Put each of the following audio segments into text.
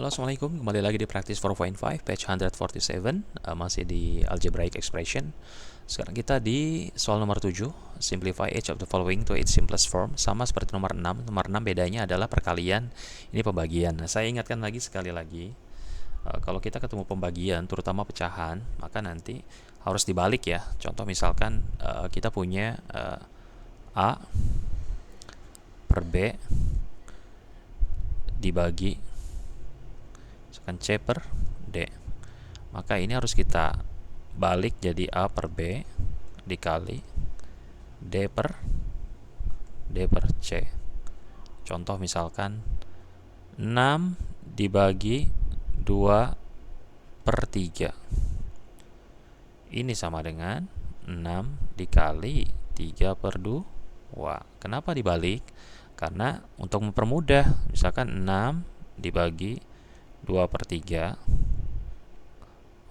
Halo, assalamualaikum. Kembali lagi di Practice 4.5, page 147, masih di algebraic expression. Sekarang kita di soal nomor 7, simplify each of the following to its simplest form. Sama seperti nomor 6. Nomor 6 bedanya adalah perkalian, ini pembagian. Nah, saya ingatkan lagi sekali lagi, kalau kita ketemu pembagian, terutama pecahan, maka nanti harus dibalik ya. Contoh misalkan kita punya A per B dibagi misalkan C per D, maka ini harus kita balik jadi A per B dikali D per C. Contoh misalkan 6 dibagi 2 per 3, ini sama dengan 6 dikali 3 per 2. Kenapa dibalik? Karena untuk mempermudah, misalkan 6 dibagi 2 per 3,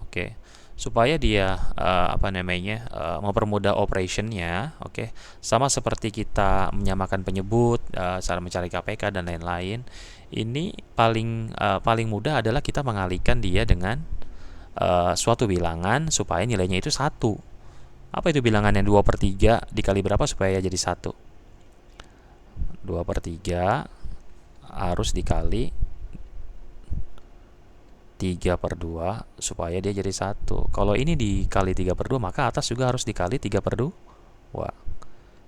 oke, supaya dia mempermudah operationnya, oke, sama seperti kita menyamakan penyebut, cara mencari KPK dan lain-lain. Ini paling mudah adalah kita mengalihkan dia dengan suatu bilangan supaya nilainya itu 1. Apa itu bilangannya? 2 per 3 dikali berapa supaya jadi 1? 2 per 3 harus dikali 3 per 2 supaya dia jadi 1. Kalau ini dikali 3 per 2, maka atas juga harus dikali 3 per 2.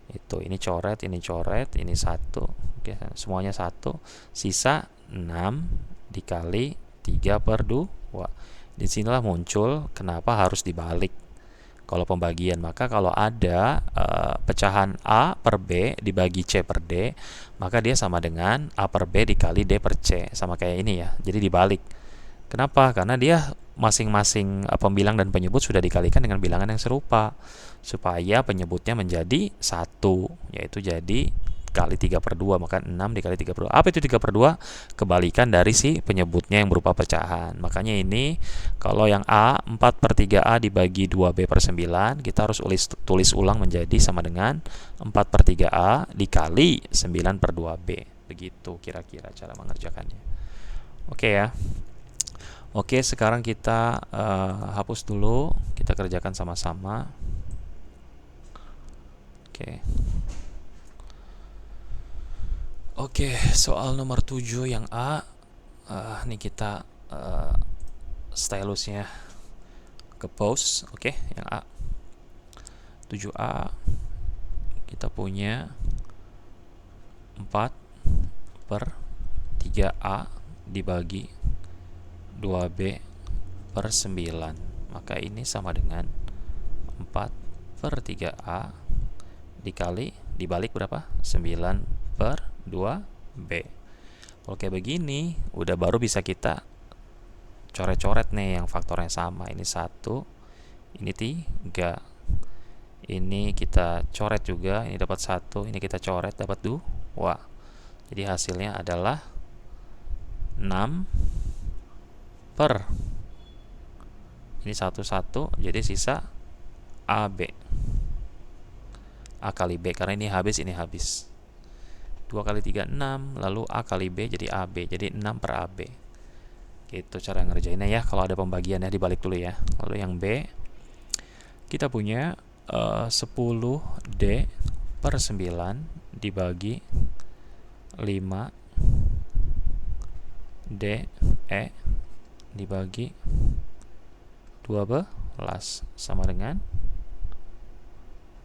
Itu, ini coret, ini 1. Oke, semuanya 1. Sisa 6 dikali 3 per 2. Disinilah muncul kenapa harus dibalik kalau pembagian. Maka kalau ada pecahan A per B dibagi C per D, maka dia sama dengan A per B dikali D per C. Sama kayak ini ya, jadi dibalik. Kenapa? Karena dia masing-masing pembilang dan penyebut sudah dikalikan dengan bilangan yang serupa, supaya penyebutnya menjadi 1, yaitu jadi kali 3 per 2, maka 6 dikali 3 per 2. Apa itu 3 per 2? Kebalikan dari si penyebutnya yang berupa pecahan. Makanya ini, kalau yang A, 4 per 3A dibagi 2B per 9, kita harus tulis ulang menjadi sama dengan 4 per 3A dikali 9 per 2B. Begitu kira-kira cara mengerjakannya. Oke ya. Oke, sekarang kita hapus dulu, kita kerjakan sama-sama. Oke, soal nomor 7 yang A. Ini kita stylusnya ke pause. Oke, yang A. 7A kita punya 4 per 3A dibagi 2B per 9, maka ini sama dengan 4 per 3A dibalik berapa? 9 per 2B. Oke, begini udah baru bisa kita coret-coret nih yang faktornya sama. Ini 1, ini 3, ini kita coret juga, ini dapat 1, ini kita coret dapat 2. Jadi hasilnya adalah 6 per, ini 1, jadi sisa AB, A kali B, karena ini habis 2 kali 3 6, lalu A kali B jadi AB, jadi 6 per AB. Gitu cara ngerjainnya ya. Kalau ada pembagiannya dibalik dulu ya. Lalu yang B, kita punya 10D per 9 dibagi 5DE dibagi 12 sama dengan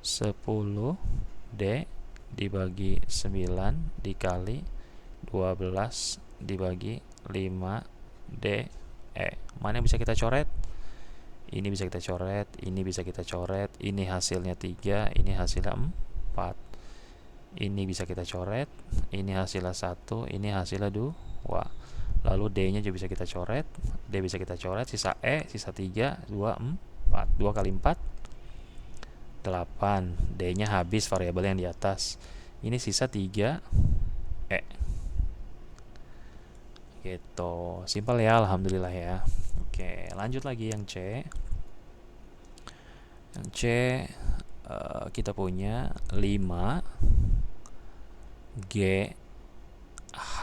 10D dibagi 9 dikali 12 dibagi 5DE. Mana yang bisa kita coret? Ini bisa kita coret, ini bisa kita coret, ini hasilnya 3, ini hasilnya 4. Ini bisa kita coret, ini hasilnya 1, ini hasilnya 2. Lalu D-nya juga bisa kita coret, D bisa kita coret, sisa E, sisa 3, 2, 4. 2 kali 4, 8. D-nya habis, variabel yang di atas. Ini sisa 3E. Gitu. Simpel ya, alhamdulillah ya. Oke, lanjut lagi yang C. Yang C kita punya 5 GH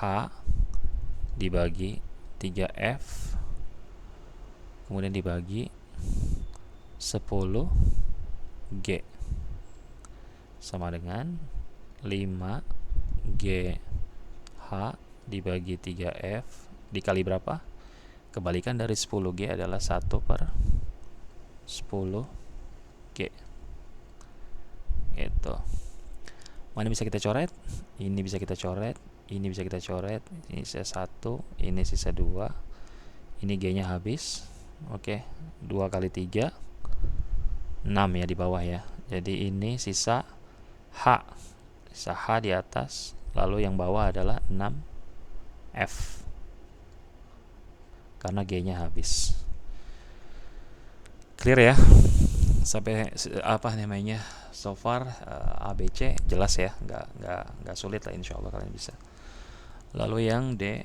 dibagi 3F, kemudian dibagi 10G sama dengan 5GH dibagi 3F dikali berapa? Kebalikan dari 10G adalah 1/10G. Gitu. Mana bisa kita coret? Ini bisa kita coret, ini bisa kita coret, ini sisa 1, ini sisa 2, ini G-nya habis. Oke, 2 kali 3, 6 ya di bawah ya. Jadi ini sisa H. Sisa H di atas, lalu yang bawah adalah 6F. Karena G-nya habis. Clear ya? Sampai apa namanya? So far ABC jelas ya, nggak sulit lah, insya Allah kalian bisa. Lalu yang D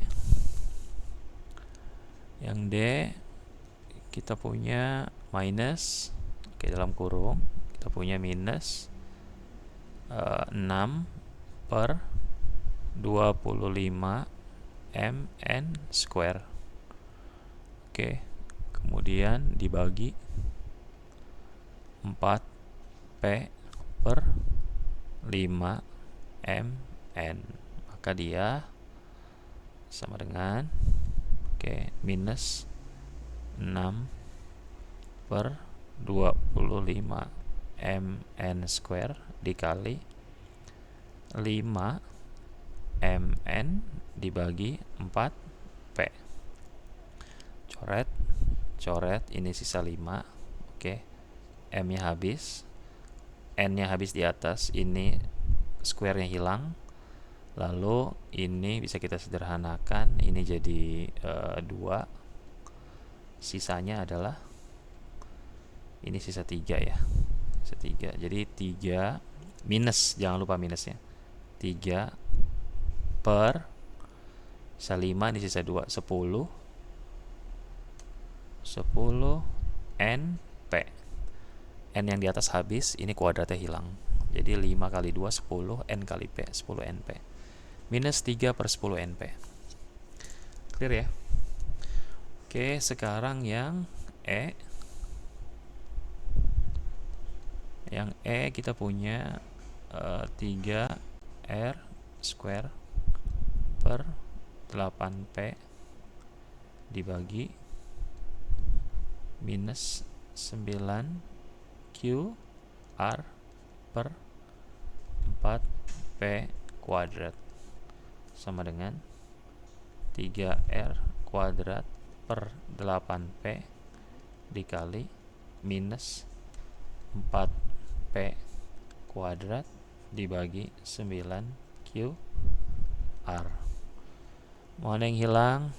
kita punya minus, oke, dalam kurung kita punya minus 6/25 mn square. Oke, kemudian dibagi 4P/5 mn, maka dia sama dengan minus 6/25 mn square dikali 5 mn dibagi 4P. Coret, ini sisa 5. M-nya habis, N-nya habis di atas, ini square-nya hilang. Lalu ini bisa kita sederhanakan, ini jadi 2. Sisanya adalah ini sisa 3 ya. Sisa 3. Jadi 3 minus, jangan lupa minusnya. 3 per sisa 5, ini sisa 2, 10 NP. N yang di atas habis, ini kuadratnya hilang. Jadi 5 kali 2 10, N kali P 10 NP. Minus 3/10 NP. Clear ya? Oke, sekarang yang E. Yang E kita punya 3R square per 8P dibagi minus 9QR per 4P kuadrat sama dengan 3R kuadrat per 8P dikali minus 4P kuadrat dibagi 9QR. Mana yang hilang?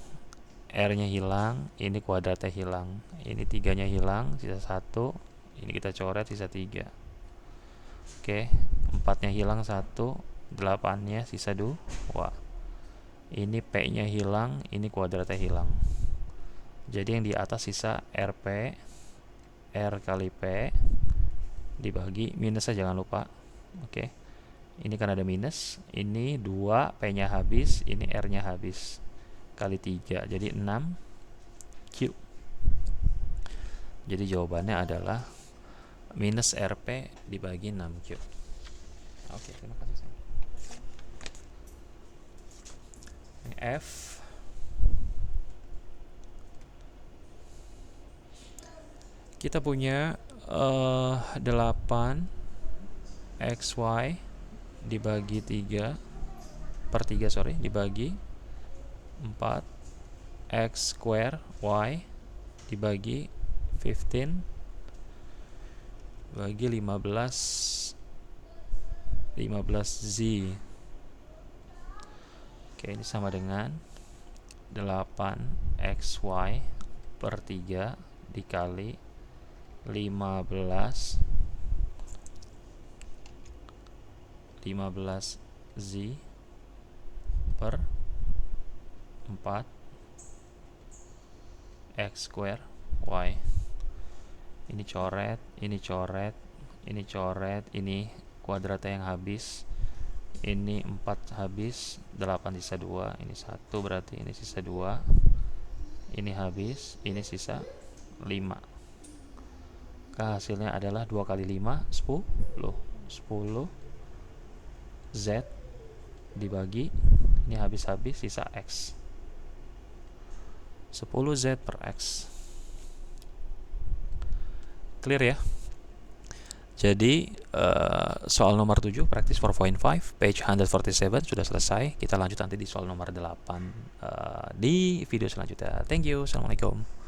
R-nya hilang, ini kuadratnya hilang, ini 3-nya hilang, sisa 1, ini kita coret, sisa 3. Oke, 4-nya hilang 1, 8-nya sisa 2. Ini P-nya hilang, ini kuadratnya hilang. Jadi yang di atas sisa RP, R kali P dibagi minusnya jangan lupa. Oke, ini kan ada minus, ini 2, P-nya habis, ini R-nya habis, kali 3, jadi 6Q. Jadi jawabannya adalah minus RP dibagi 6Q. Oke, terima kasih. F. Kita punya 8XY dibagi 3 dibagi 4X square Y dibagi 15 bagi 15Z. Oke, ini sama dengan 8XY per 3 dikali 15Z per 4 X square Y. Ini coret, ini coret, ini coret, ini kuadratnya yang habis, ini 4 habis, 8 sisa 2, ini 1, berarti ini sisa 2, ini habis, ini sisa 5. Hasilnya adalah 2 kali 5, 10. 10 Z dibagi, ini habis-habis, sisa X. 10 Z per X. Clear ya? Jadi soal nomor 7 practice 4.5 page 147 sudah selesai. Kita lanjut nanti di soal nomor 8 di video selanjutnya. Thank you. Assalamualaikum.